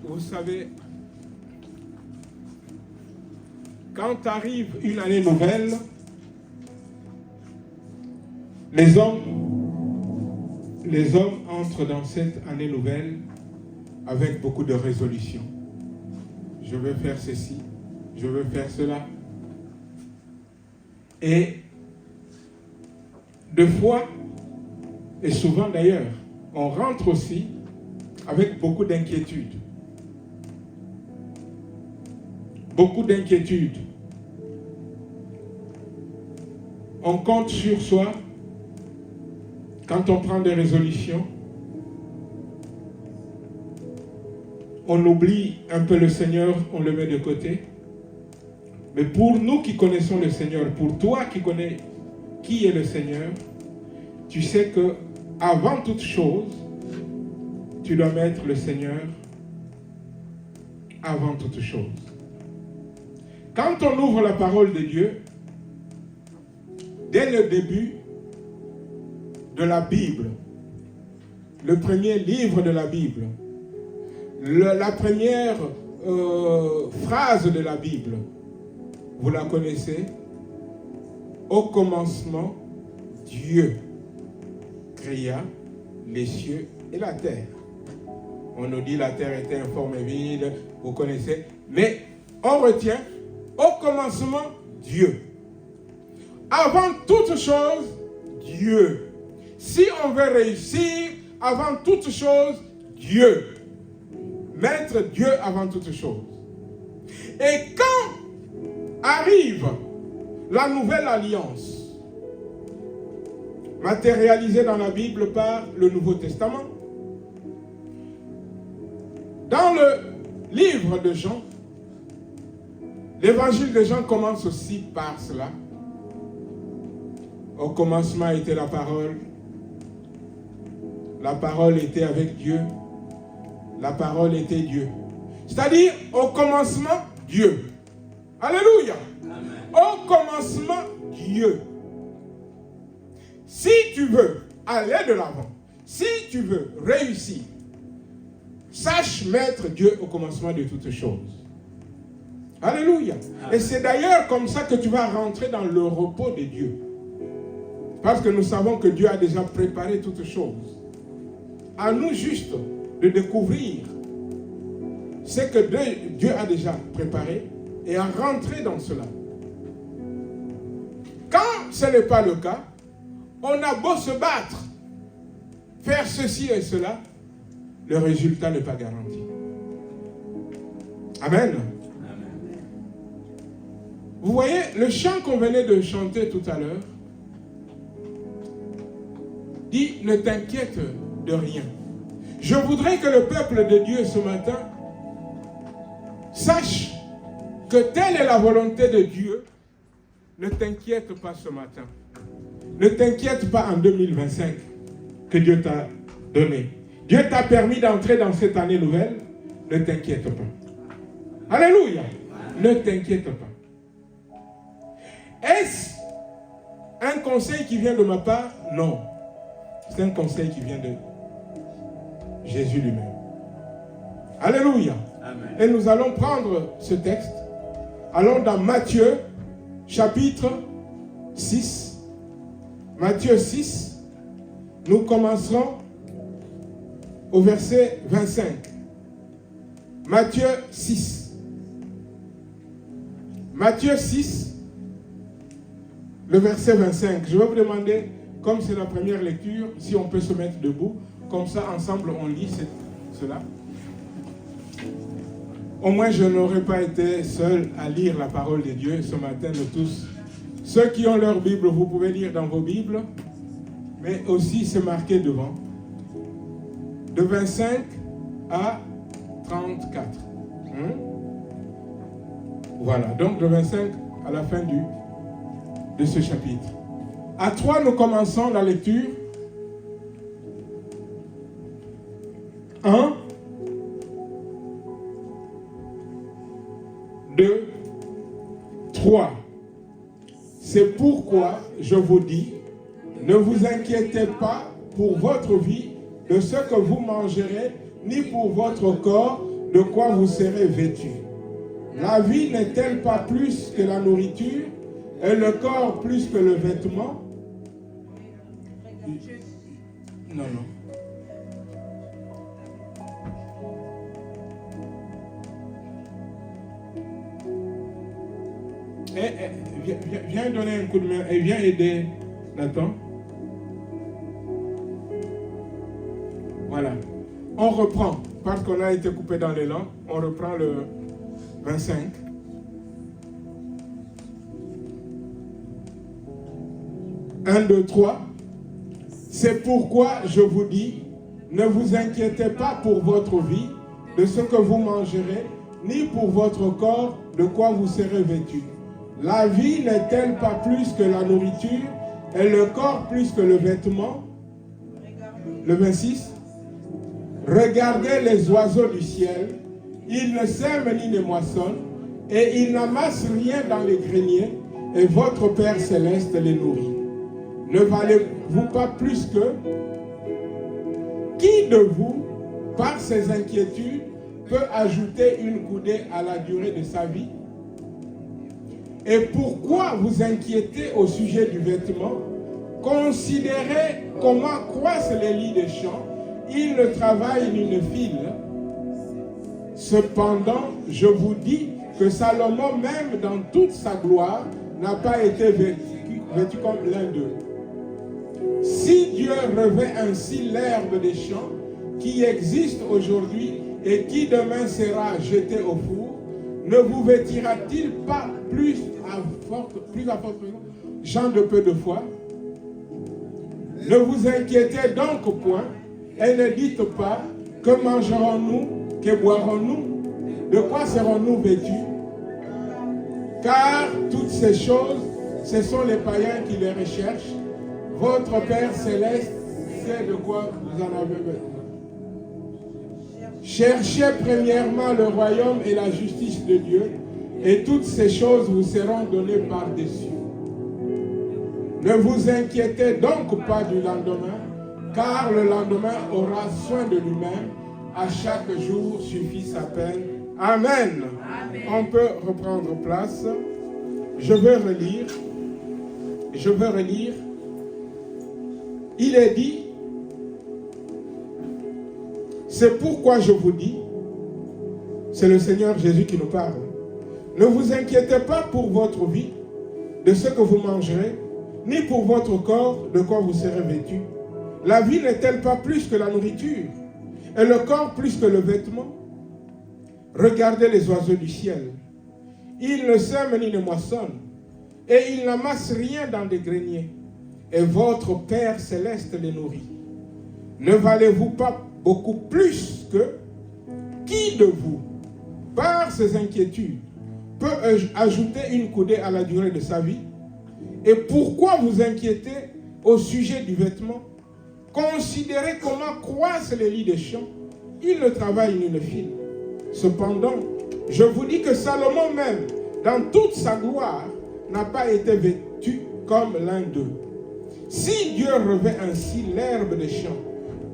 vous savez, quand arrive une année nouvelle, les hommes entrent dans cette année nouvelle avec beaucoup de résolutions. Je veux faire ceci, je veux faire cela. Et de fois, et souvent d'ailleurs, on rentre aussi avec beaucoup d'inquiétudes. Beaucoup d'inquiétudes. On compte sur soi quand on prend des résolutions. On oublie un peu le Seigneur, on le met de côté. Mais pour nous qui connaissons le Seigneur, pour toi qui connais qui est le Seigneur, tu sais que avant toute chose, tu dois mettre le Seigneur avant toute chose. Quand on ouvre la parole de Dieu, dès le début de la Bible, le premier livre de la Bible, la première phrase de la Bible, vous la connaissez? Au commencement, Dieu créa les cieux et la terre. On nous dit la terre était informe et vide, vous connaissez. Mais on retient, au commencement, Dieu. Avant toute chose, Dieu. Si on veut réussir, avant toute chose, Dieu. Mettre Dieu avant toute chose. Et quand arrive la nouvelle alliance, matérialisée dans la Bible par le Nouveau Testament, dans le livre de Jean, l'évangile de Jean commence aussi par cela. Au commencement était la parole était avec Dieu, la parole était Dieu. C'est-à-dire, au commencement, Dieu. Alléluia. Amen. Au commencement, Dieu. Si tu veux aller de l'avant, si tu veux réussir, sache mettre Dieu au commencement de toutes choses. Alléluia. Amen. Et c'est d'ailleurs comme ça que tu vas rentrer dans le repos de Dieu. Parce que nous savons que Dieu a déjà préparé toutes choses. À nous juste de découvrir ce que Dieu a déjà préparé et à rentrer dans cela. Quand ce n'est pas le cas, on a beau se battre, faire ceci et cela, le résultat n'est pas garanti. Amen. Amen. Vous voyez, le chant qu'on venait de chanter tout à l'heure dit, ne t'inquiète de rien. Je voudrais que le peuple de Dieu ce matin sache que telle est la volonté de Dieu. Ne t'inquiète pas ce matin. Ne t'inquiète pas en 2025 que Dieu t'a donné. Dieu t'a permis d'entrer dans cette année nouvelle. Ne t'inquiète pas. Alléluia. Ne t'inquiète pas. Est-ce un conseil qui vient de ma part? Non. C'est un conseil qui vient de Jésus lui-même. Alléluia. Amen. Et nous allons prendre ce texte. Allons dans Matthieu, chapitre 6. Matthieu 6. Nous commencerons au verset 25. Matthieu 6. Matthieu 6, le verset 25. Je vais vous demander, comme c'est la première lecture, si on peut se mettre debout. Comme ça, ensemble, on lit cela. Au moins, je n'aurais pas été seul à lire la parole de Dieu ce matin, nous tous. Ceux qui ont leur Bible, vous pouvez lire dans vos Bibles, mais aussi c'est marqué devant. De 25 à 34. Voilà, donc de 25 à la fin de ce chapitre. À 3, nous commençons la lecture. 1, 2, 3. C'est pourquoi je vous dis, ne vous inquiétez pas pour votre vie de ce que vous mangerez, ni pour votre corps de quoi vous serez vêtus. La vie n'est-elle pas plus que la nourriture et le corps plus que le vêtement? Non, non. Viens donner un coup de main et viens aider Nathan. Voilà. On reprend, parce qu'on a été coupé dans l'élan, on reprend le 25. Un, deux, trois. C'est pourquoi je vous dis, ne vous inquiétez pas pour votre vie, de ce que vous mangerez, ni pour votre corps, de quoi vous serez vêtus. La vie n'est-elle pas plus que la nourriture, et le corps plus que le vêtement? Le 26. Regardez les oiseaux du ciel, ils ne sèment ni ne moissonnent, et ils n'amassent rien dans les greniers, et votre Père céleste les nourrit. Ne valez-vous pas plus que? Qui de vous, par ses inquiétudes, peut ajouter une coudée à la durée de sa vie? Et pourquoi vous inquiétez au sujet du vêtement? Considérez comment croissent les lits des champs. Ils ne travaillent ni ne filent. Cependant, je vous dis que Salomon, même dans toute sa gloire, n'a pas été vêtu comme l'un d'eux. Si Dieu revêt ainsi l'herbe des champs, qui existe aujourd'hui et qui demain sera jetée au four, ne vous vêtira-t-il pas plus à forte raison, gens de peu de foi? Ne vous inquiétez donc point, et ne dites pas, que mangerons-nous, que boirons-nous, de quoi serons-nous vêtus? Car toutes ces choses, ce sont les païens qui les recherchent. Votre Père céleste sait de quoi vous en avez besoin. Cherchez premièrement le royaume et la justice de Dieu, et toutes ces choses vous seront données par-dessus. Ne vous inquiétez donc pas du lendemain, car le lendemain aura soin de lui-même. À chaque jour suffit sa peine. Amen. Amen. On peut reprendre place. Je veux relire. Il est dit, c'est pourquoi je vous dis, c'est le Seigneur Jésus qui nous parle. Ne vous inquiétez pas pour votre vie, de ce que vous mangerez, ni pour votre corps, de quoi vous serez vêtus. La vie n'est-elle pas plus que la nourriture, et le corps plus que le vêtement? Regardez les oiseaux du ciel. Ils ne sèment ni ne moissonnent, et ils n'amassent rien dans des greniers, et votre Père céleste les nourrit. Ne valez-vous pas beaucoup plus que? Qui de vous, par ses inquiétudes, peut ajouter une coudée à la durée de sa vie? Et pourquoi vous inquiétez au sujet du vêtement? Considérez comment croissent les lits des champs. Ils ne travaillent ni ne filent. Cependant, je vous dis que Salomon même, dans toute sa gloire, n'a pas été vêtu comme l'un d'eux. Si Dieu revêt ainsi l'herbe des champs,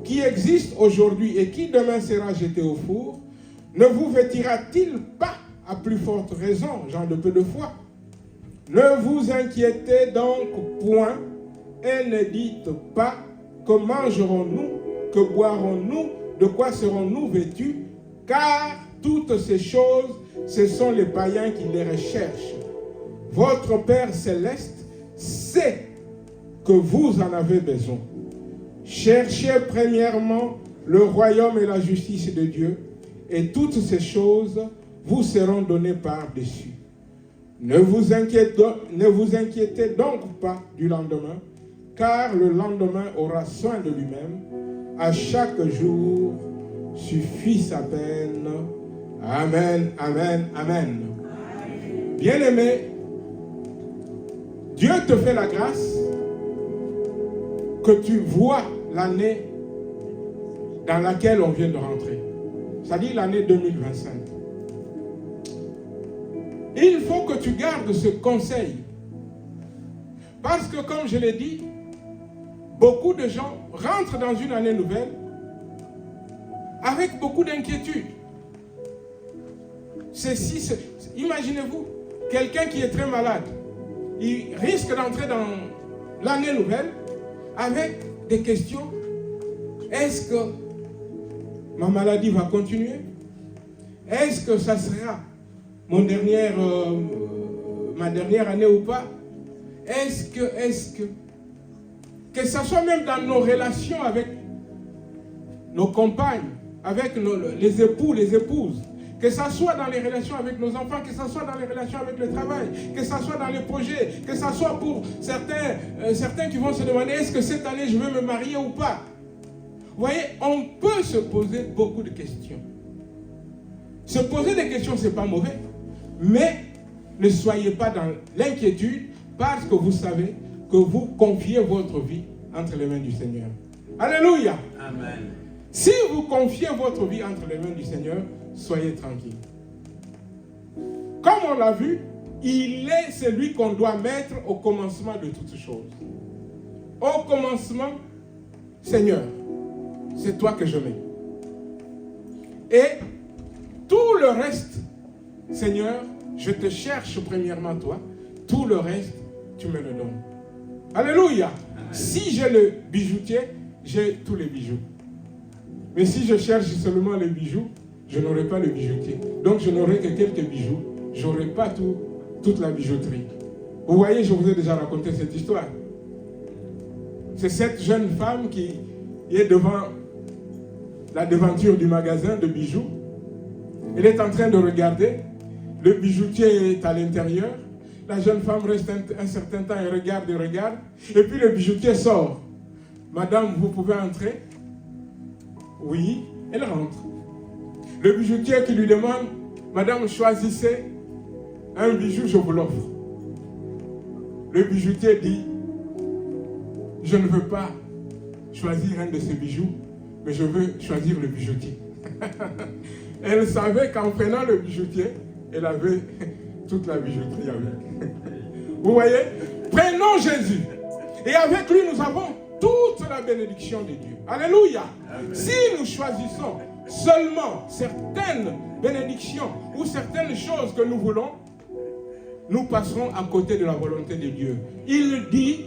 qui existe aujourd'hui et qui demain sera jetée au four, ne vous vêtira-t-il pas à plus forte raison, gens de peu de foi? Ne vous inquiétez donc point et ne dites pas, que mangerons-nous, que boirons-nous, de quoi serons-nous vêtus? Car toutes ces choses, ce sont les païens qui les recherchent. Votre Père céleste sait que vous en avez besoin. Cherchez premièrement le royaume et la justice de Dieu, et toutes ces choses vous seront données par-dessus. Ne vous inquiétez donc pas du lendemain, car le lendemain aura soin de lui-même. À chaque jour suffit sa peine. Amen, amen, amen. Bien-aimé, Dieu te fait la grâce que tu vois l'année dans laquelle on vient de rentrer. C'est-à-dire l'année 2025. Il faut que tu gardes ce conseil. Parce que, comme je l'ai dit, beaucoup de gens rentrent dans une année nouvelle avec beaucoup d'inquiétude. Imaginez-vous, quelqu'un qui est très malade, il risque d'entrer dans l'année nouvelle avec des questions. Est-ce que ma maladie va continuer? Est-ce que ça sera ma dernière année ou pas? Est-ce que ça soit même dans nos relations avec nos compagnes, avec les époux, les épouses, que ça soit dans les relations avec nos enfants, que ça soit dans les relations avec le travail, que ça soit dans les projets, que ça soit pour certains qui vont se demander est-ce que cette année je vais me marier ou pas? Vous voyez, on peut se poser beaucoup de questions. Se poser des questions, ce n'est pas mauvais, mais ne soyez pas dans l'inquiétude parce que vous savez que vous confiez votre vie entre les mains du Seigneur. Alléluia. Amen. Si vous confiez votre vie entre les mains du Seigneur, soyez tranquille. Comme on l'a vu, il est celui qu'on doit mettre au commencement de toutes choses. Au commencement, Seigneur, c'est toi que je mets. Et tout le reste, Seigneur, je te cherche premièrement toi. Tout le reste, tu me le donnes. Alléluia. Amen. Si j'ai le bijoutier, j'ai tous les bijoux. Mais si je cherche seulement les bijoux, je n'aurai pas le bijoutier. Donc je n'aurai que quelques bijoux. Je n'aurai pas toute la bijouterie. Vous voyez, je vous ai déjà raconté cette histoire. C'est cette jeune femme qui est devant la devanture du magasin de bijoux. Elle est en train de regarder. Le bijoutier est à l'intérieur. La jeune femme reste un certain temps et regarde. Et puis le bijoutier sort. Madame, vous pouvez entrer? Oui, elle rentre. Le bijoutier qui lui demande, Madame, choisissez un bijou, je vous l'offre. Le bijoutier dit, je ne veux pas choisir un de ces bijoux, mais je veux choisir le bijoutier. Elle savait qu'en prenant le bijoutier, elle avait toute la bijouterie avec. Vous voyez? Prenons Jésus. Et avec lui, nous avons toute la bénédiction de Dieu. Alléluia. Amen. Si nous choisissons seulement certaines bénédictions ou certaines choses que nous voulons, nous passerons à côté de la volonté de Dieu. Il dit,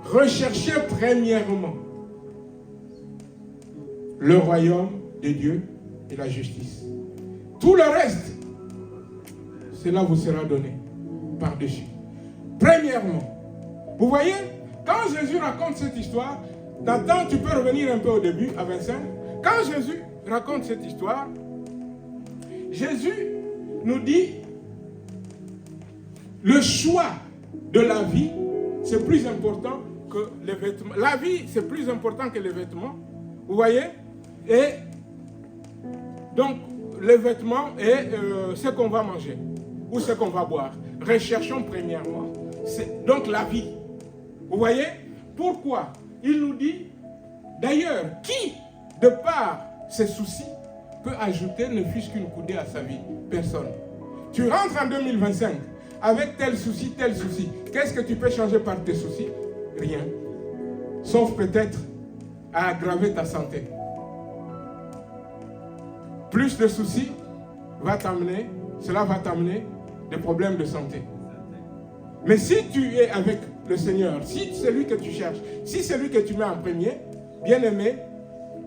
recherchez premièrement le royaume de Dieu et la justice. Tout le reste, cela vous sera donné par-dessus. Premièrement, vous voyez, quand Jésus raconte cette histoire, Nathan, tu peux revenir un peu au début, à 25. Quand Jésus raconte cette histoire, Jésus nous dit, le choix de la vie, c'est plus important que les vêtements. La vie, c'est plus important que les vêtements. Vous voyez? Et donc, les vêtements et ce qu'on va manger ou ce qu'on va boire. Recherchons premièrement. Donc, la vie. Vous voyez? Pourquoi? Il nous dit, d'ailleurs, qui, de par ses soucis, peut ajouter ne fût-ce qu'une coudée à sa vie? Personne. Tu rentres en 2025 avec tel souci. Qu'est-ce que tu peux changer par tes soucis? Rien. Sauf peut-être à aggraver ta santé. Plus de soucis cela va t'amener des problèmes de santé. Mais si tu es avec le Seigneur, si c'est lui que tu cherches, si c'est lui que tu mets en premier, bien-aimé,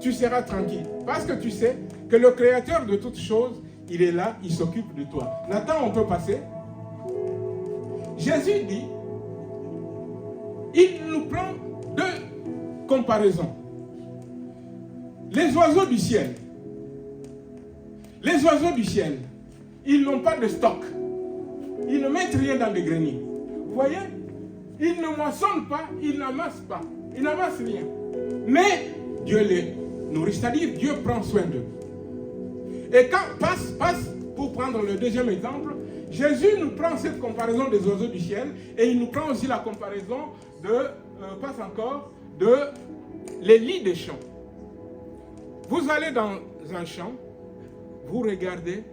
tu seras tranquille. Parce que tu sais que le Créateur de toutes choses, il est là, il s'occupe de toi. Nathan, on peut passer. Jésus dit, il nous prend deux comparaisons. Les oiseaux du ciel. Les oiseaux du ciel, ils n'ont pas de stock. Ils ne mettent rien dans les greniers. Vous voyez? Ils ne moissonnent pas, ils n'amassent pas. Ils n'amassent rien. Mais Dieu les nourrit, c'est-à-dire Dieu prend soin d'eux. Et quand passe, pour prendre le deuxième exemple, Jésus nous prend cette comparaison des oiseaux du ciel et il nous prend aussi la comparaison de les lits des champs. Vous allez dans un champ, vous regardez,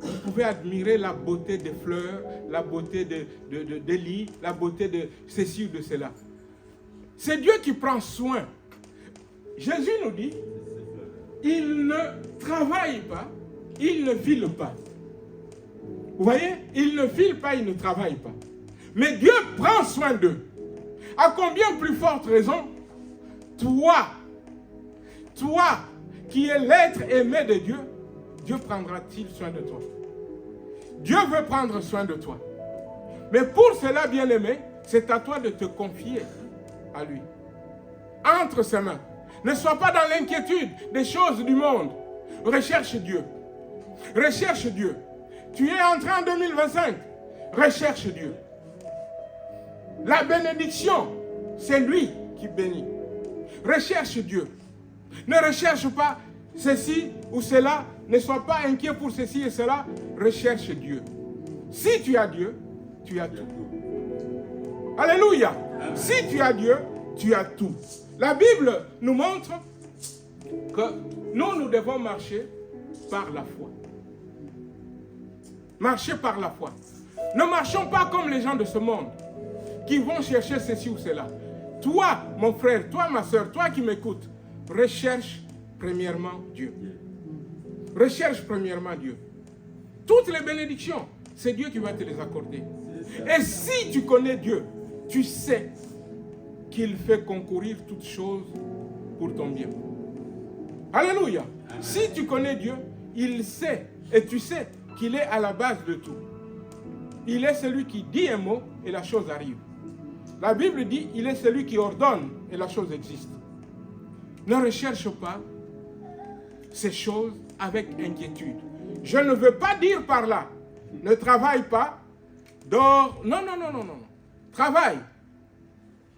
vous pouvez admirer la beauté des fleurs, la beauté des lits, la beauté de ceci ou de cela. C'est Dieu qui prend soin. Jésus nous dit, il ne travaille pas, ils ne filent pas. Vous voyez, ils ne filent pas, ils ne travaillent pas. Mais Dieu prend soin d'eux. À combien plus forte raison, toi qui es l'être aimé de Dieu, Dieu prendra-t-il soin de toi? Dieu veut prendre soin de toi. Mais pour cela, bien-aimé, c'est à toi de te confier à lui. Entre ses mains. Ne sois pas dans l'inquiétude des choses du monde. Recherche Dieu. Recherche Dieu. Tu es entré en 2025. Recherche Dieu. La bénédiction, c'est lui qui bénit. Recherche Dieu. Ne recherche pas ceci ou cela. Ne sois pas inquiet pour ceci et cela. Recherche Dieu. Si tu as Dieu, tu as tout. Alléluia. Amen. Si tu as Dieu, tu as tout. La Bible nous montre que nous devons marcher par la foi. Marcher par la foi. Ne marchons pas comme les gens de ce monde qui vont chercher ceci ou cela. Toi, mon frère, toi, ma soeur, toi qui m'écoutes, recherche premièrement Dieu. Recherche premièrement Dieu. Toutes les bénédictions, c'est Dieu qui va te les accorder. Et si tu connais Dieu, tu sais qu'il fait concourir toutes choses pour ton bien. Alléluia. Si tu connais Dieu, il sait, et tu sais qu'il est à la base de tout. Il est celui qui dit un mot et la chose arrive. La Bible dit, il est celui qui ordonne et la chose existe. Ne recherche pas ces choses avec inquiétude. Je ne veux pas dire par là, ne travaille pas, dors. Non. Travaille.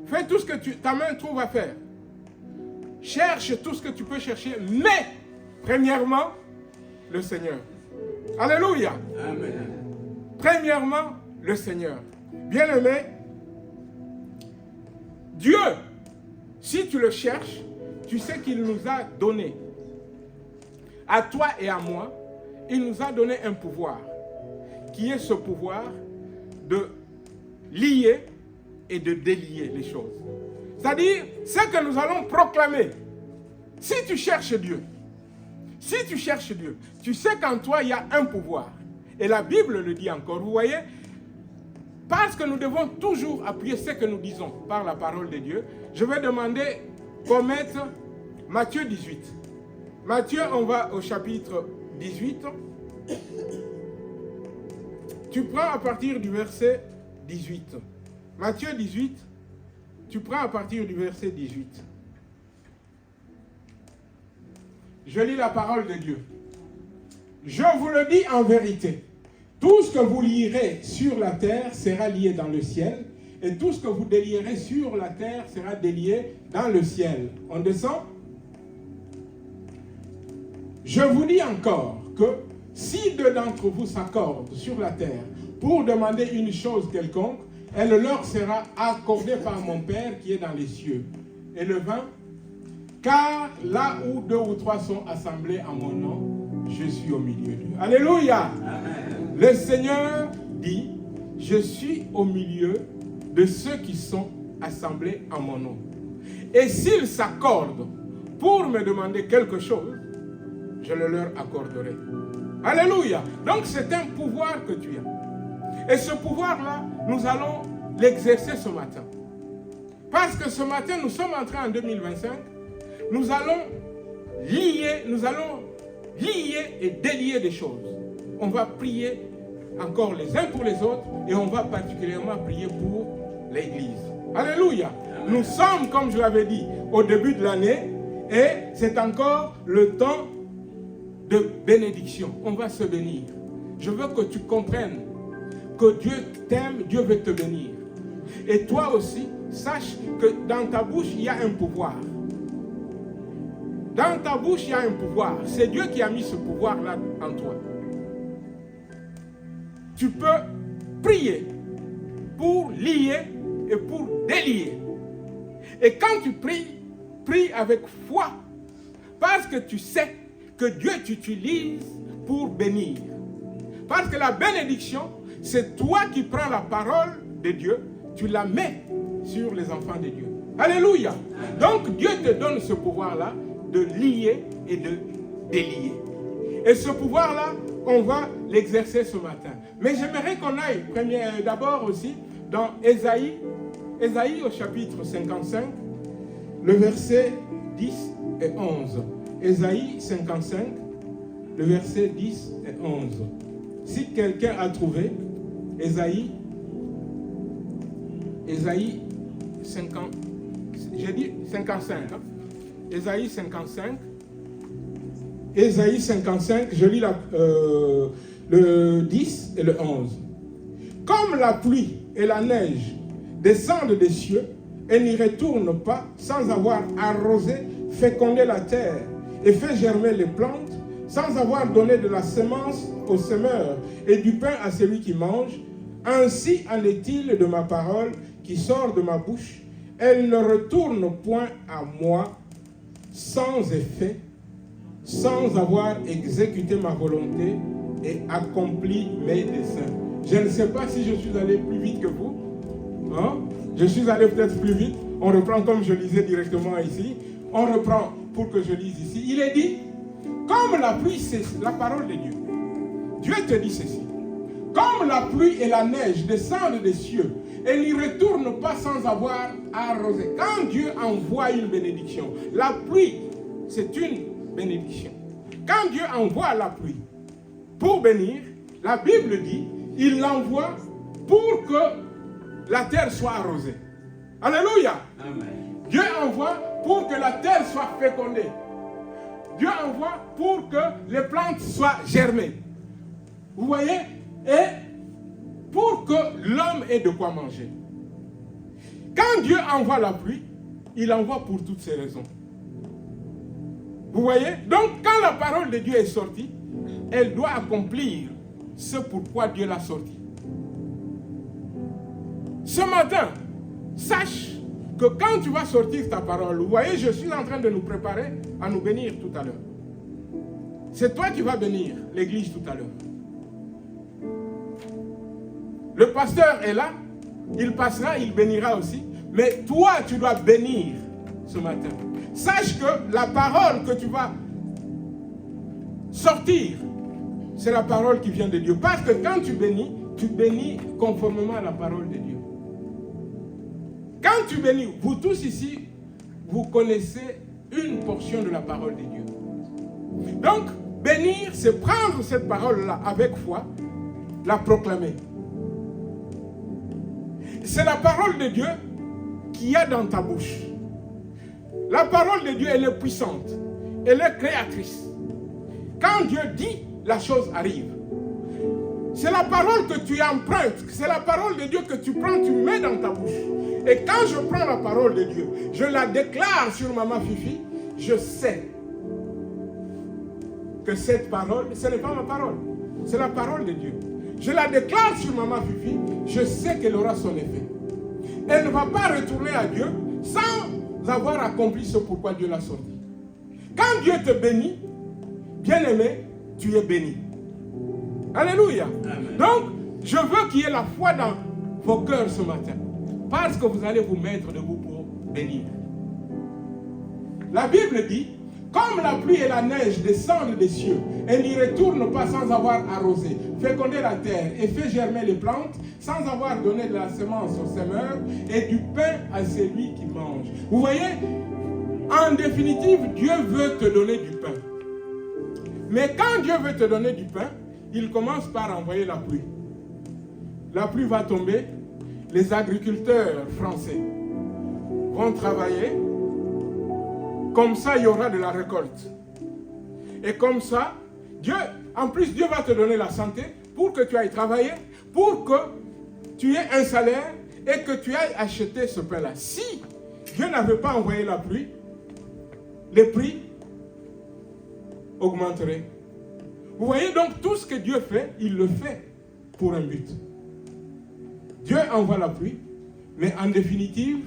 Fais tout ce que ta main trouve à faire. Cherche tout ce que tu peux chercher, mais premièrement, le Seigneur. Alléluia. Amen. Premièrement, le Seigneur. Bien-aimé, Dieu, si tu le cherches, tu sais qu'il nous a donné, à toi et à moi, il nous a donné un pouvoir, qui est ce pouvoir de lier et de délier les choses. C'est-à-dire, ce que nous allons proclamer, si tu cherches Dieu, tu sais qu'en toi, il y a un pouvoir. Et la Bible le dit encore, vous voyez, parce que nous devons toujours appuyer ce que nous disons par la parole de Dieu, je vais demander qu'on mette Matthieu 18. Matthieu, on va au chapitre 18. Tu prends à partir du verset 18. Matthieu 18, tu prends à partir du verset 18. Je lis la parole de Dieu. Je vous le dis en vérité, tout ce que vous lierez sur la terre sera lié dans le ciel, et tout ce que vous délierez sur la terre sera délié dans le ciel. On descend. Je vous dis encore que si deux d'entre vous s'accordent sur la terre pour demander une chose quelconque, elle leur sera accordée par mon Père qui est dans les cieux. Et le 20, car là où deux ou trois sont assemblés en mon nom, je suis au milieu d'eux. Alléluia. Amen. Le Seigneur dit, je suis au milieu de ceux qui sont assemblés en mon nom. Et s'ils s'accordent pour me demander quelque chose, je le leur accorderai. Alléluia. Donc c'est un pouvoir que tu as. Et ce pouvoir-là, nous allons l'exercer ce matin. Parce que ce matin, nous sommes entrés en 2025. Nous allons lier et délier des choses. On va prier encore les uns pour les autres et on va particulièrement prier pour l'Église. Alléluia. Nous sommes, comme je l'avais dit, au début de l'année et c'est encore le temps de bénédiction. On va se bénir. Je veux que tu comprennes que Dieu t'aime, Dieu veut te bénir. Et toi aussi, sache que dans ta bouche, il y a un pouvoir. Dans ta bouche, il y a un pouvoir. C'est Dieu qui a mis ce pouvoir-là en toi. Tu peux prier pour lier et pour délier. Et quand tu pries, prie avec foi. Parce que tu sais que Dieu t'utilise pour bénir. Parce que la bénédiction, c'est toi qui prends la parole de Dieu, tu la mets sur les enfants de Dieu. Alléluia. Donc Dieu te donne ce pouvoir-là de lier et de délier. Et ce pouvoir-là, on va l'exercer ce matin. Mais j'aimerais qu'on aille d'abord aussi dans Ésaïe au chapitre 55, le verset 10 et 11. Ésaïe 55, le verset 10 et 11. Si quelqu'un a trouvé, Ésaïe 50, j'ai dit 55. Hein? Ésaïe 55. Ésaïe 55, je lis le 10 et le 11. Comme la pluie et la neige descendent des cieux et n'y retournent pas sans avoir arrosé, fécondé la terre et fait germer les plantes, sans avoir donné de la semence au semeur et du pain à celui qui mange, ainsi en est-il de ma parole qui sort de ma bouche. Elle ne retourne point à moi sans effet, sans avoir exécuté ma volonté et accompli mes desseins. Je ne sais pas si je suis allé plus vite que vous. Hein? Je suis allé peut-être plus vite. On reprend comme je lisais directement ici. On reprend pour que je lise ici. Il est dit, comme la pluie, c'est la parole de Dieu. Dieu te dit ceci. Comme la pluie et la neige descendent des cieux et n'y retournent pas sans avoir arrosé. Quand Dieu envoie une bénédiction, la pluie, c'est une bénédiction. Quand Dieu envoie la pluie pour bénir, la Bible dit, il l'envoie pour que la terre soit arrosée. Alléluia. Amen. Dieu envoie pour que la terre soit fécondée. Dieu envoie pour que les plantes soient germées. Vous voyez? Et pour que l'homme ait de quoi manger. Quand Dieu envoie la pluie, il envoie pour toutes ces raisons. Vous voyez? Donc, quand la parole de Dieu est sortie, elle doit accomplir ce pourquoi Dieu l'a sortie. Ce matin, sache que quand tu vas sortir ta parole, vous voyez, je suis en train de nous préparer à nous bénir tout à l'heure. C'est toi qui vas bénir l'église tout à l'heure. Le pasteur est là, il passera, il bénira aussi. Mais toi, tu dois bénir ce matin. Sache que la parole que tu vas sortir, c'est la parole qui vient de Dieu. Parce que quand tu bénis conformément à la parole de Dieu. Quand tu bénis, vous tous ici, vous connaissez une portion de la parole de Dieu. Donc, bénir, c'est prendre cette parole-là avec foi, la proclamer. C'est la parole de Dieu qu'il y a dans ta bouche. La parole de Dieu, elle est puissante. Elle est créatrice. Quand Dieu dit, la chose arrive. C'est la parole que tu empruntes. C'est la parole de Dieu que tu prends, tu mets dans ta bouche. Et quand je prends la parole de Dieu, je la déclare sur Maman Fifi, je sais que cette parole, ce n'est pas ma parole. C'est la parole de Dieu. Je la déclare sur Maman Fifi, je sais qu'elle aura son effet. Elle ne va pas retourner à Dieu sans avoir accompli ce pourquoi Dieu l'a sorti. Quand Dieu te bénit, bien-aimé, tu es béni. Alléluia. Amen. Donc, je veux qu'il y ait la foi dans vos cœurs ce matin. Parce que vous allez vous mettre debout pour bénir. La Bible dit, comme la pluie et la neige descendent des cieux et n'y retournent pas sans avoir arrosé, fécondé la terre et fait germer les plantes, sans avoir donné de la semence au semeur et du pain à celui qui mange. Vous voyez, en définitive, Dieu veut te donner du pain. Mais quand Dieu veut te donner du pain, il commence par envoyer la pluie. La pluie va tomber, les agriculteurs français vont travailler. Comme ça, il y aura de la récolte. Et comme ça, Dieu va te donner la santé pour que tu ailles travailler, pour que tu aies un salaire et que tu ailles acheter ce pain-là. Si Dieu n'avait pas envoyé la pluie, les prix augmenteraient. Vous voyez donc tout ce que Dieu fait, il le fait pour un but. Dieu envoie la pluie, mais en définitive,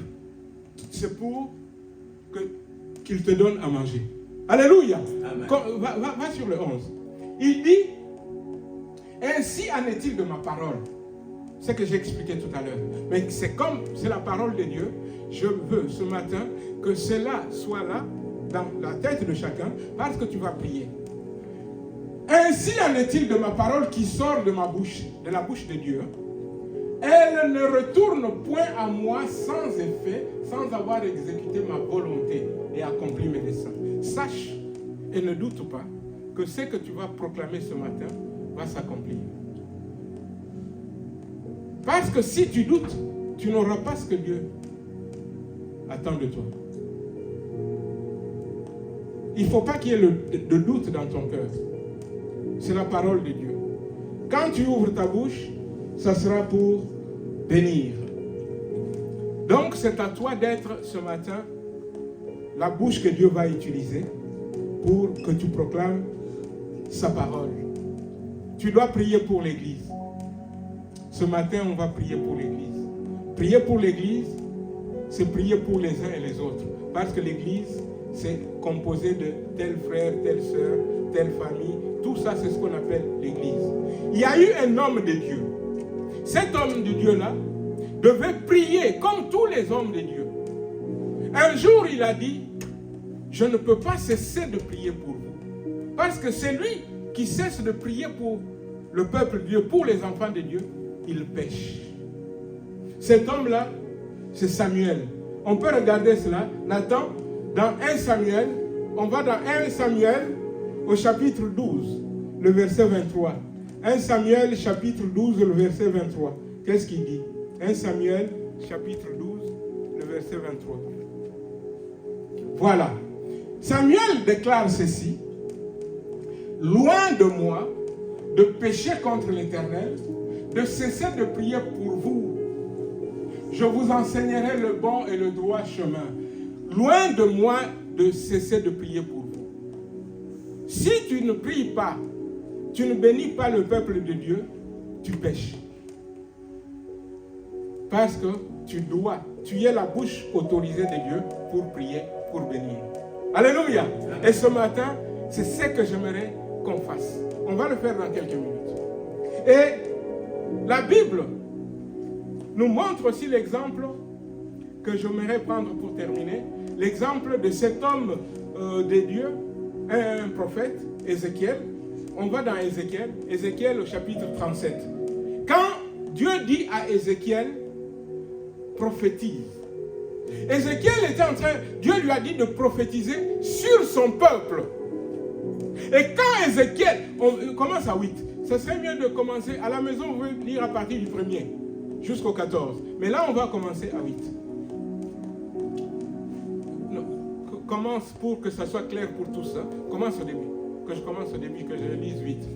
c'est pour qu'il te donne à manger. Alléluia. Va sur le 11. Il dit, ainsi en est-il de ma parole. C'est ce que j'ai expliqué tout à l'heure. Mais c'est la parole de Dieu. Je veux ce matin que cela soit là, dans la tête de chacun, parce que tu vas prier. Ainsi en est-il de ma parole qui sort de ma bouche, de la bouche de Dieu. Elle ne retourne point à moi sans effet, sans avoir exécuté ma volonté et accompli mes desseins. Sache et ne doute pas que ce que tu vas proclamer ce matin va s'accomplir. Parce que si tu doutes, tu n'auras pas ce que Dieu attend de toi. Il ne faut pas qu'il y ait de doute dans ton cœur. C'est la parole de Dieu. Quand tu ouvres ta bouche, ça sera pour bénir. Donc c'est à toi d'être ce matin la bouche que Dieu va utiliser pour que tu proclames sa parole. Tu dois prier pour l'Église. Ce matin, on va prier pour l'Église. Prier pour l'Église, c'est prier pour les uns et les autres. Parce que l'Église, c'est composé de tel frère, telle sœur, telle famille. Tout ça, c'est ce qu'on appelle l'Église. Il y a eu un homme de Dieu. Cet homme de Dieu-là devait prier comme tous les hommes de Dieu. Un jour, il a dit, je ne peux pas cesser de prier pour vous. Parce que c'est lui qui cesse de prier pour le peuple de Dieu, pour les enfants de Dieu, il pêche. Cet homme-là, c'est Samuel. On peut regarder cela. Nathan, dans 1 Samuel, on va dans 1 Samuel au chapitre 12, le verset 23. 1 Samuel, chapitre 12, le verset 23. Qu'est-ce qu'il dit? 1 Samuel, chapitre 12, le verset 23. Voilà. Samuel déclare ceci. Loin de moi de pécher contre l'Éternel, de cesser de prier pour vous. Je vous enseignerai le bon et le droit chemin. Loin de moi de cesser de prier pour vous. Si tu ne pries pas, tu ne bénis pas le peuple de Dieu, tu pêches. Parce que tu es la bouche autorisée de Dieu pour prier, pour bénir. Alléluia. Et ce matin, c'est ce que j'aimerais qu'on fasse. On va le faire dans quelques minutes. Et la Bible nous montre aussi l'exemple que j'aimerais prendre pour terminer. L'exemple de cet homme de Dieu, un prophète, Ézéchiel. On va dans Ézéchiel, Ézéchiel au chapitre 37. Quand Dieu dit à Ézéchiel, prophétise. Ézéchiel était en train, Dieu lui a dit de prophétiser sur son peuple. Et quand Ézéchiel, on commence à 8, ce serait mieux de commencer, à la maison, vous pouvez lire à partir du 1er jusqu'au 14. Mais là, on va commencer à 8. Non, commence pour que ça soit clair pour tous. Hein. Commence au début. Que je commence au début, que je lise vite.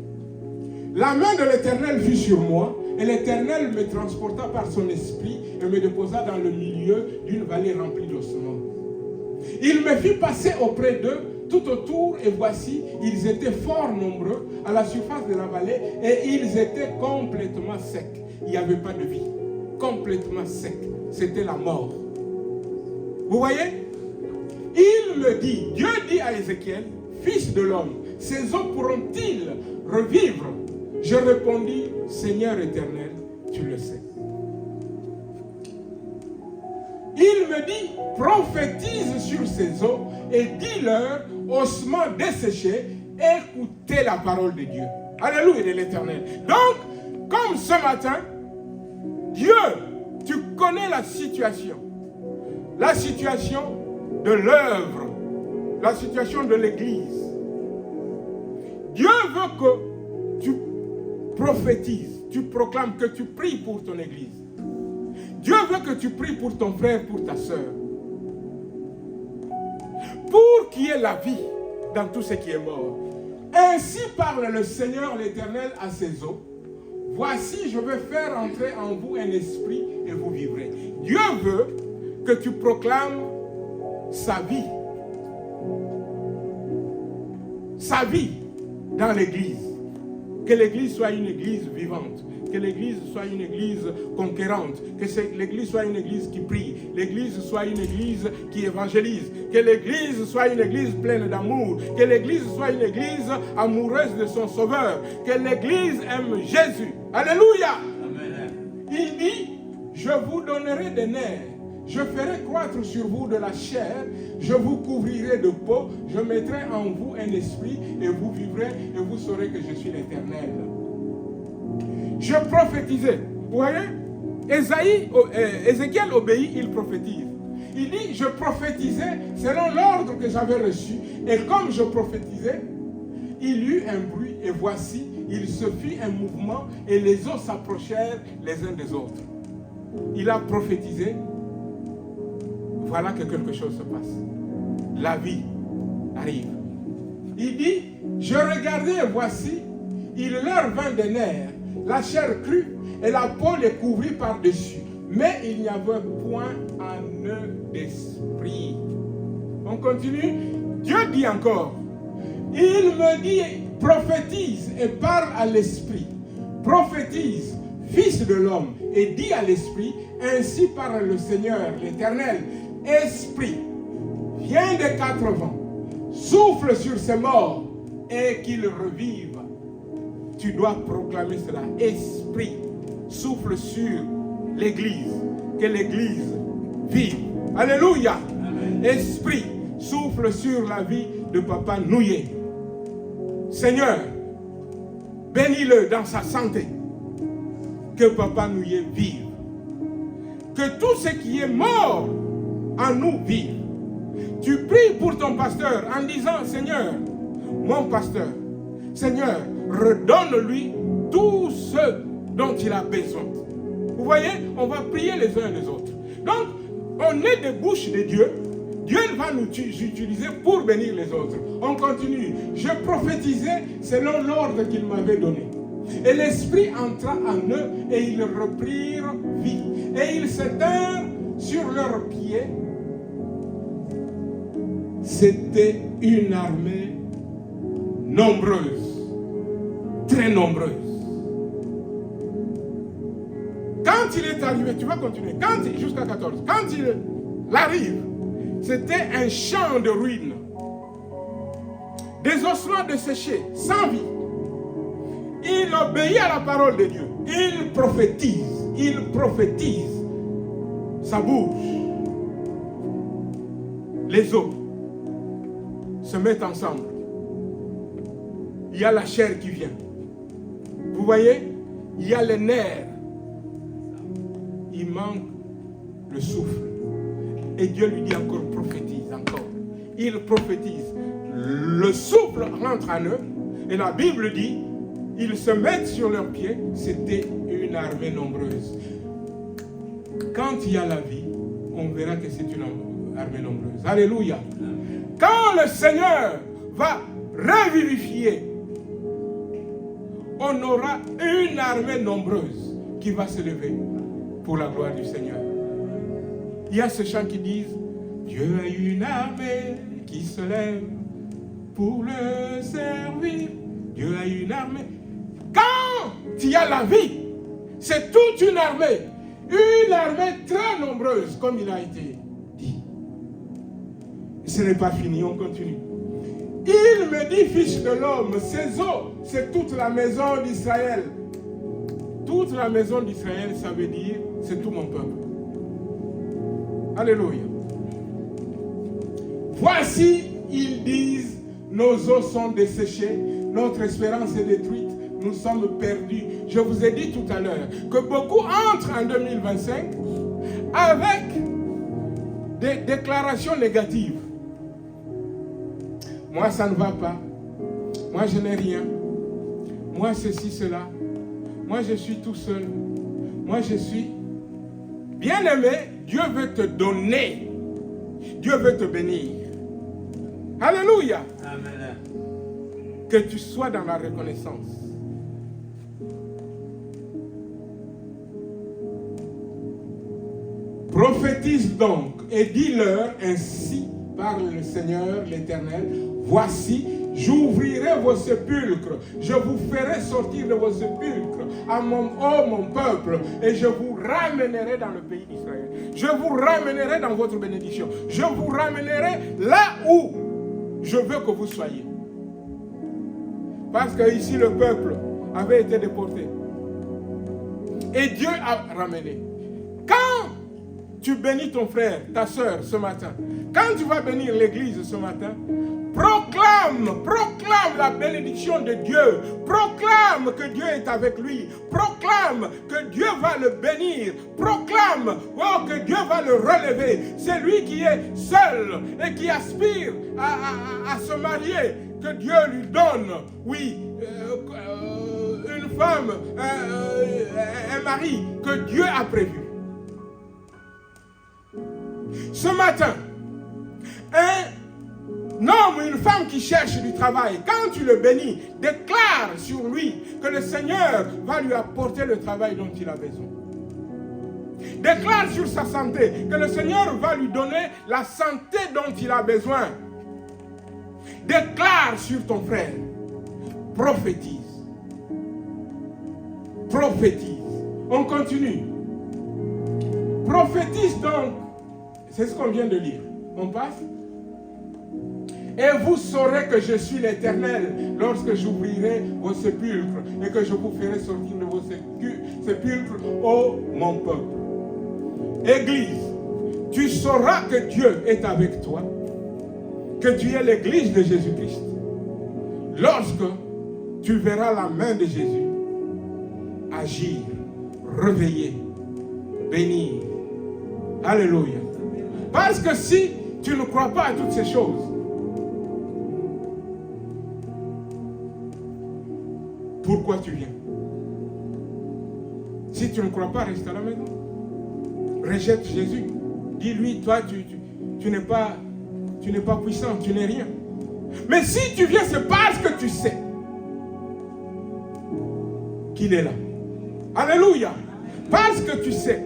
La main de l'Éternel fut sur moi, et l'Éternel me transporta par son esprit et me déposa dans le milieu d'une vallée remplie d'ossements. Il me fit passer auprès d'eux tout autour, et voici, ils étaient fort nombreux à la surface de la vallée, et ils étaient complètement secs. Il n'y avait pas de vie. Complètement secs. C'était la mort. Vous voyez? Il me dit, Dieu dit à Ézéchiel, fils de l'homme, ces eaux pourront-ils revivre? Je répondis, Seigneur éternel, tu le sais. Il me dit, prophétise sur ces eaux et dis-leur, ossements desséchés, écoutez la parole de Dieu. Alléluia de l'Éternel. Donc, comme ce matin, Dieu, tu connais la situation de l'œuvre, la situation de l'Église. Dieu veut que tu prophétises, tu proclames, que tu pries pour ton Église. Dieu veut que tu pries pour ton frère, pour ta soeur. Pour qu'il y ait la vie dans tout ce qui est mort. Ainsi parle le Seigneur l'Éternel à ses eaux. Voici, je vais faire entrer en vous un esprit et vous vivrez. Dieu veut que tu proclames sa vie. Sa vie dans l'Église. Que l'Église soit une Église vivante. Que l'Église soit une Église conquérante. Que l'Église soit une Église qui prie. L'Église soit une Église qui évangélise. Que l'Église soit une Église pleine d'amour. Que l'Église soit une Église amoureuse de son Sauveur. Que l'Église aime Jésus. Alléluia. Amen. Il dit, je vous donnerai des nerfs Je ferai croître sur vous de la chair, je vous couvrirai de peau, je mettrai en vous un esprit, et vous vivrez, et vous saurez que je suis l'Éternel. Je prophétisais. Vous voyez, Ézéchiel obéit, il prophétise. Il dit, je prophétisais selon l'ordre que j'avais reçu, et comme je prophétisais, il y eut un bruit, et voici, il se fit un mouvement, et les eaux s'approchèrent les uns des autres. Il a prophétisé. Voilà que quelque chose se passe. La vie arrive. Il dit, je regardais et voici, il leur vint des nerfs, la chair crue et la peau les couvrit par-dessus. Mais il n'y avait point en eux d'esprit. On continue. Dieu dit encore, il me dit, prophétise et parle à l'esprit. Prophétise, fils de l'homme, et dis à l'esprit, ainsi parle le Seigneur, l'Éternel. Esprit, viens des quatre vents, souffle sur ces morts et qu'ils revivent. Tu dois proclamer cela. Esprit, souffle sur l'Église, que l'Église vive. Alléluia. Amen. Esprit, souffle sur la vie de Papa Nouillet. Seigneur, bénis-le dans sa santé. Que Papa Nouillet vive. Que tout ce qui est mort en nous vive. Tu pries pour ton pasteur en disant, Seigneur, mon pasteur, Seigneur, redonne-lui tout ce dont il a besoin. Vous voyez, on va prier les uns les autres. Donc, on est des bouches de Dieu. Dieu va nous utiliser pour bénir les autres. On continue. Je prophétisais selon l'ordre qu'il m'avait donné. Et l'esprit entra en eux et ils reprirent vie. Et ils s'éteignirent sur leurs pieds. C'était une armée nombreuse, très nombreuse. Quand il est arrivé, tu vas continuer, jusqu'à 14, quand il arrive, c'était un champ de ruines, des ossements desséchés, sans vie. Il obéit à la parole de Dieu, il prophétise, ça bouge. Les os se mettent ensemble. Il y a la chair qui vient. Vous voyez, il y a les nerfs. Il manque le souffle. Et Dieu lui dit encore, prophétise encore. Il prophétise. Le souffle rentre en eux. Et la Bible dit, ils se mettent sur leurs pieds. C'était une armée nombreuse. Quand il y a la vie, on verra que c'est une armée nombreuse. Alléluia. Quand le Seigneur va revivifier, on aura une armée nombreuse qui va se lever pour la gloire du Seigneur. Il y a ce chant qui dit, Dieu a une armée qui se lève pour le servir. Dieu a une armée. Quand il y a la vie, c'est toute une armée très nombreuse, comme il a été dit. Ce n'est pas fini, on continue. Il me dit, fils de l'homme, ces eaux, c'est toute la maison d'Israël. Toute la maison d'Israël, ça veut dire, c'est tout mon peuple. Alléluia. Voici, ils disent, nos eaux sont desséchées, notre espérance est détruite, nous sommes perdus. Je vous ai dit tout à l'heure que beaucoup entrent en 2025 avec des déclarations négatives. Moi, ça ne va pas. Moi, je n'ai rien. Moi, ceci, cela. Moi, je suis tout seul. Moi, je suis... Bien-aimé, Dieu veut te donner. Dieu veut te bénir. Alléluia. Amen. Que tu sois dans la reconnaissance. Prophétise donc et dis-leur, ainsi parle le Seigneur l'Éternel, voici, j'ouvrirai vos sépulcres, je vous ferai sortir de vos sépulcres, à mon peuple, et je vous ramènerai dans le pays d'Israël. Je vous ramènerai dans votre bénédiction. Je vous ramènerai là où je veux que vous soyez. Parce que ici le peuple avait été déporté. Et Dieu a ramené. Quand tu bénis ton frère, ta soeur ce matin, quand tu vas bénir l'église ce matin, proclame la bénédiction de Dieu. Proclame que Dieu est avec lui. Proclame que Dieu va le bénir. Proclame que Dieu va le relever. C'est lui qui est seul et qui aspire à se marier. Que Dieu lui donne, oui, une femme, un mari que Dieu a prévu. Ce matin, un homme, une femme qui cherche du travail, quand tu le bénis, déclare sur lui que le Seigneur va lui apporter le travail dont il a besoin. Déclare sur sa santé que le Seigneur va lui donner la santé dont il a besoin. Déclare sur ton frère. Prophétise. Prophétise. On continue. Prophétise donc. C'est ce qu'on vient de lire. On passe. Et vous saurez que je suis l'Éternel lorsque j'ouvrirai vos sépulcres et que je vous ferai sortir de vos sépulcres, ô mon peuple. Église, tu sauras que Dieu est avec toi, que tu es l'église de Jésus-Christ, lorsque tu verras la main de Jésus agir, réveiller, bénir. Alléluia. Parce que si tu ne crois pas à toutes ces choses, pourquoi tu viens? Si tu ne crois pas, reste à la maison. Rejette Jésus. Dis-lui, toi, tu n'es pas puissant, tu n'es rien. Mais si tu viens, c'est parce que tu sais qu'il est là. Alléluia. Parce que tu sais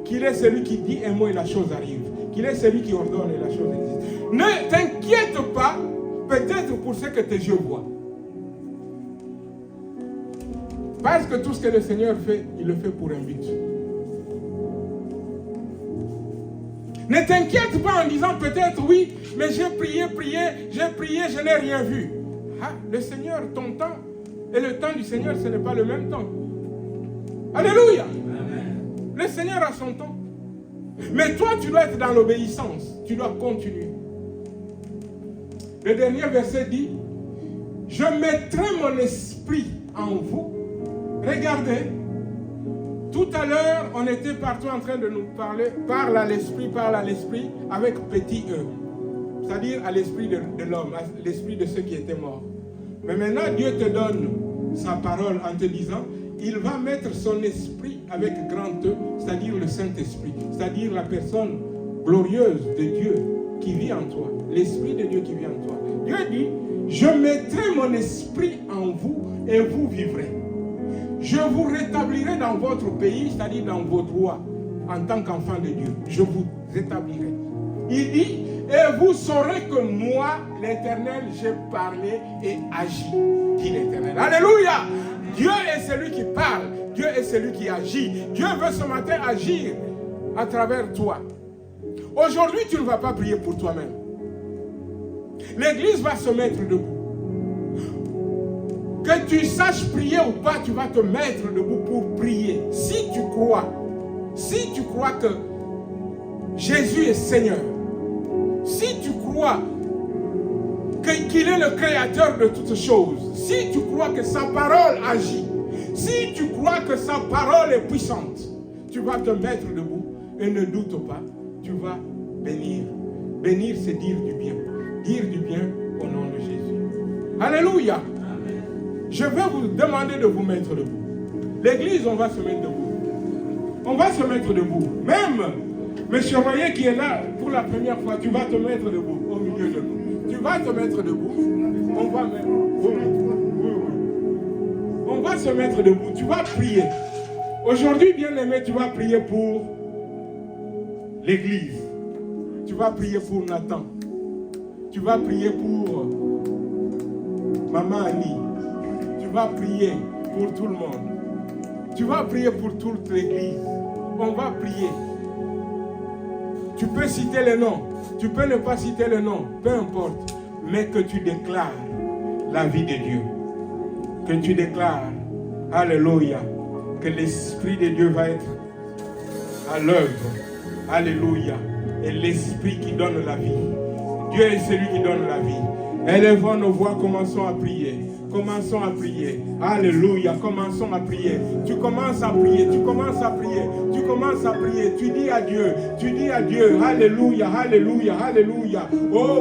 qu'il est celui qui dit un mot et la chose arrive. Qu'il est celui qui ordonne et la chose existe. Ne t'inquiète pas, peut-être pour ce que tes yeux voient. Parce que tout ce que le Seigneur fait, il le fait pour un but. Ne t'inquiète pas en disant peut-être oui, mais j'ai prié, je n'ai rien vu. Ah, le Seigneur, ton temps et le temps du Seigneur, ce n'est pas le même temps. Alléluia. Amen. Le Seigneur a son temps. Mais toi, tu dois être dans l'obéissance. Tu dois continuer. Le dernier verset dit, je mettrai mon esprit en vous. Regardez, tout à l'heure, on était partout en train de nous parler, parle à l'esprit, avec petit e. C'est-à-dire à l'esprit de l'homme, à l'esprit de ceux qui étaient morts. Mais maintenant, Dieu te donne sa parole en te disant, il va mettre son esprit avec grand E, c'est-à-dire le Saint-Esprit, c'est-à-dire la personne glorieuse de Dieu qui vit en toi, l'esprit de Dieu qui vit en toi. Dieu dit, je mettrai mon esprit en vous et vous vivrez. Je vous rétablirai dans votre pays, c'est-à-dire dans vos droits, en tant qu'enfant de Dieu. Je vous rétablirai. Il dit, et vous saurez que moi, l'Éternel, j'ai parlé et agi, dit l'Éternel. Alléluia! Dieu est celui qui parle, Dieu est celui qui agit. Dieu veut ce matin agir à travers toi. Aujourd'hui, tu ne vas pas prier pour toi-même. L'église va se mettre debout. Que tu saches prier ou pas, tu vas te mettre debout pour prier. Si tu crois que Jésus est Seigneur, si tu crois qu'il est le créateur de toutes choses, si tu crois que sa parole agit, si tu crois que sa parole est puissante, tu vas te mettre debout et ne doute pas, tu vas bénir. Bénir, c'est dire du bien. Dire du bien au nom de Jésus. Alléluia. Je vais vous demander de vous mettre debout. L'église, on va se mettre debout. On va se mettre debout. Même M. Royer qui est là pour la première fois, tu vas te mettre debout au milieu de nous. Tu vas te mettre debout. On va mettre. On va se mettre debout. Tu vas prier. Aujourd'hui, bien-aimé, tu vas prier pour l'église. Tu vas prier pour Nathan. Tu vas prier pour Maman Annie. Tu vas prier pour tout le monde. Tu vas prier pour toute l'église. On va prier. Tu peux citer les noms. Tu peux ne pas citer le nom. Peu importe. Mais que tu déclares la vie de Dieu. Que tu déclares, alléluia, que l'Esprit de Dieu va être à l'œuvre Alléluia. Et l'Esprit qui donne la vie. Dieu est celui qui donne la vie. Élevons nos voix, commençons à prier. Commençons à prier. Alléluia. Commençons à prier. Tu commences à prier. Tu commences à prier. Tu commences à prier. Tu dis à Dieu. Tu dis à Dieu. Alléluia. Alléluia. Alléluia. Oh.